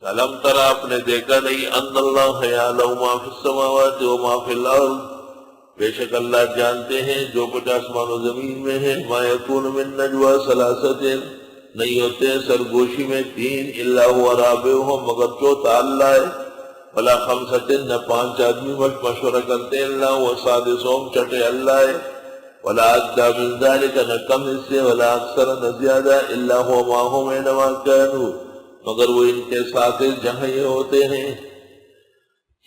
الم تر آپ نے دیکھا نہیں ان اللہ یعلم ما فی السماوات و ما فی الارض، بے شک اللہ جانتے ہیں جو کچھ آسمان و زمین میں ہے. ما یکون من نجوا ثلاثۃ، نہیں ہوتے سرگوشی میں تین، الا هو رابعهم، مگر چوتھا اللہ ہے. ولا خمسۃ، نہ پانچ آدمی مشورہ کرتے ہیں، الا هو سادسهم، چھٹے اللہ ہے. ولا ادنى من ذلك، نہ کم اس سے، ولا اکثر، نہ زیادہ، الا هو معهم اينما كانوا، مگر وہ ان کے ساتھ جہاں یہ ہوتے ہیں.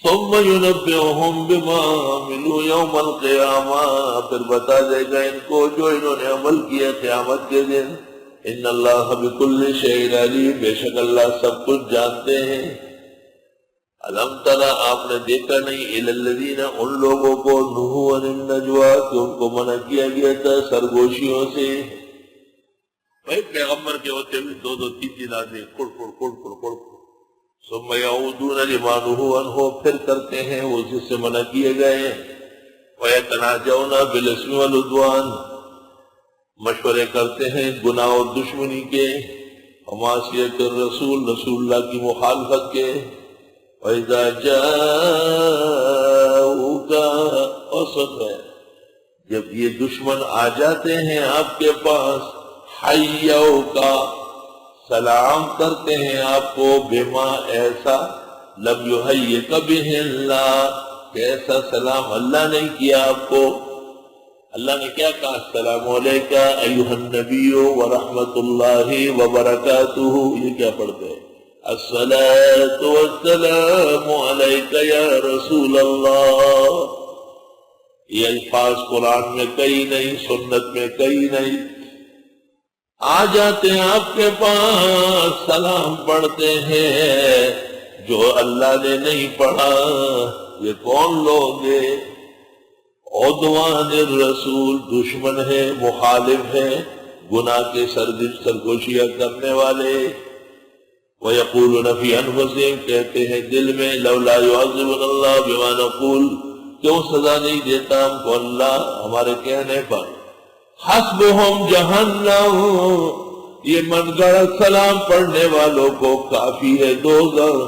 ثم ينبئهم بما عملوا يوم القيامة، پھر بتا دے گا ان کو جو انہوں نے عمل کیا قیامت کے دن. ان اللہ بكل شيء علیم، بے شک اللہ سب کچھ جانتے ہیں. الم ترى، آپ نے دیکھا نہیں، الى الذين، ان لوگوں کو، نہوا عن النجوى، کہ ان کو منع کیا گیا تھا سرگوشیوں سے. بھائی پیغمبر کے ہوتے ہوئے دو دو تین تین آدمی کڑ کڑ کڑ کڑ کڑ، ثم يعودون لما نهوا عنه، پھر کرتے ہیں وہ جس سے منع کیے گئے. ويتناجون بالاثم والعدوان، مشورے کرتے ہیں گناہ اور دشمنی کے. ومعصیت الرسول، رسول اللہ کی مخالفت کے. وإذا جاءوك، اوسط ہے جب یہ دشمن آ جاتے ہیں آپ کے پاس، حیوک، سلام کرتے ہیں آپ کو، بما، ایسا، لم یحیک بہ اللہ، کہ ایسا سلام اللہ نے کیا آپ کو. اللہ نے کیا کہا؟ السلام علیکہ ایھا النبی ورحمۃ اللہ وبرکاتہ. یہ کیا پڑھتے ہیں؟ الصلاۃ والسلام علیک یا رسول اللہ. یہ الفاظ قرآن میں کئی نہیں، سنت میں کئی نہیں. آ جاتے ہیں آپ کے پاس، سلام پڑھتے ہیں، جو اللہ نے نہیں پڑھا. یہ کون لوگ ہیں؟ عدوان الرسول، دشمن ہے، مخالف ہے، گناہ کے سرگوشیاں کرنے والے. وَيَقُولُونَ فِي أَنفُسِهِمْ، کہتے ہیں دل میں، لولا يعذبنا اللہ بما نقول، کیوں سزا نہیں دیتا ہم کو اللہ ہمارے کہنے پر. حسبهم جہنم، یہ من گڑھ سلام پڑھنے والوں کو کافی ہے دوزخ.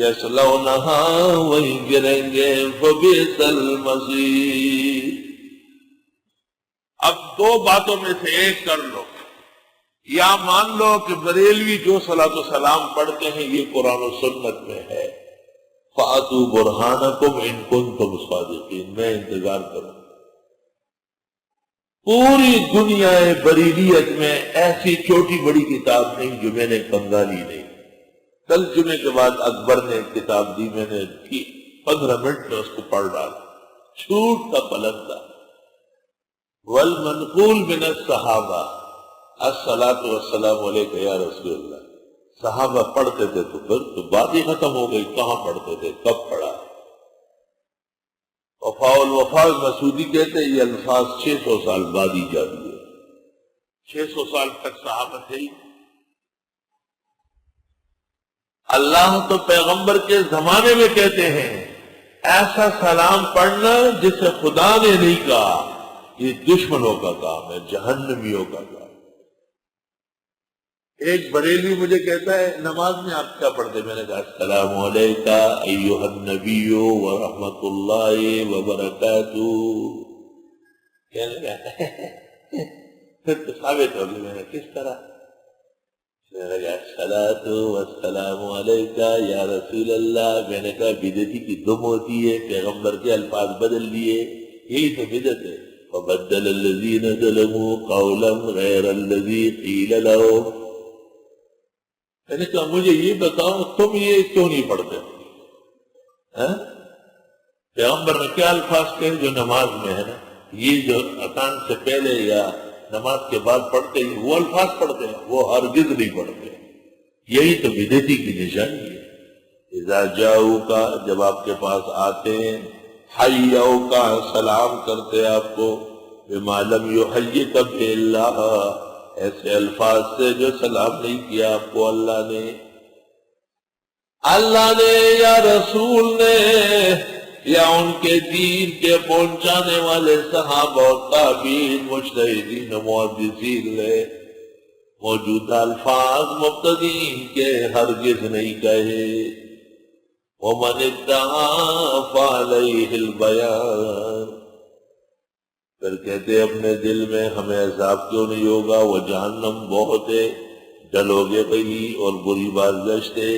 یصلونہا، وہیں گریں گے. فبئس المصیر. اب دو باتوں میں سے ایک کر لو، یا مان لو کہ بریلوی جو صلاۃ و سلام پڑھتے ہیں یہ قرآن و سنت میں ہے. فَأْتُوا بُرْهَانَكُمْ إِن كُنتُمْ صَادِقِينَ، میں انتظار کروں. پوری دنیا بریلیت میں ایسی چھوٹی بڑی کتاب نہیں جو میں نے کنگالی نہیں. کل جمعے کے بعد اکبر نے ایک کتاب دی، میں نے 15 منٹ میں اس کو پڑھ ڈالا. چھوٹ کا پلندہ. والمنقول من الصحابہ، الصلاۃ والسلام علیک یا رسول اللہ. صحابہ پڑھتے تھے تو پھر تو بات ہی ختم ہو گئی. کہاں پڑھتے تھے، کب پڑھا؟ وفاء الوفاء مسعودی کہتے ہیں یہ الفاظ 600 سال بعد ایجاد ہوئے. 600 سال تک صحابہ تھے ہی. اللہ تو پیغمبر کے زمانے میں کہتے ہیں ایسا سلام پڑھنا جسے خدا نے نہیں کہا، یہ دشمنوں کا کام ہے، جہنمیوں کا کام. ایک بریلوی مجھے کہتا ہے نماز میں آپ کیا پڑھتے؟ میں نے کہا السلام علیکہ ایھا النبی ورحمۃ اللہ وبرکاتہ. کہنے لگا پھر تو ثابت ہوگی. میں نے کس طرح؟ میں نے کہا الصلاۃ والسلام علیکہ یا رسول اللہ. میں نے کہا بدعتی کی دم ہوتی ہے، پیغمبر کے الفاظ بدل لیے، یہی تو بدعت ہے. وبدل الذین ظلموا قولا غیر الذی قیل لهم. میں نے کہا مجھے یہ بتاؤ تم یہ کیوں نہیں پڑھتے؟ پیغمبر نے کیا الفاظ کہے جو نماز میں ہے نا، یہ جو اذان سے پہلے یا نماز کے بعد پڑھتے ہیں وہ الفاظ پڑھتے ہیں، وہ ہرگز نہیں پڑھتے. یہی تو بدعتی کی نشانی ہے. اذا جاؤک، جب آپ کے پاس آتے ہیں، حیوک، سلام کرتے آپ کو، بما لم یحیک بہ اللہ، ایسے الفاظ سے جو سلام نہیں کیا آپ کو اللہ نے یا رسول نے یا ان کے دین کے پہنچانے والے صحابہ اور تابعین، مجتہدین، محدثین نے. موجودہ الفاظ مبتدی کے ہرگز نہیں کہے، وَمَنِ ادَّعَىٰ فَعَلَيْهِ الْبَيَانُ، پھر کہتے اپنے دل میں ہمیں عذاب کیوں نہیں ہوگا، وہ جہنم بہت ہے، ڈلو گے کہیں اور بری بات گشت ہے،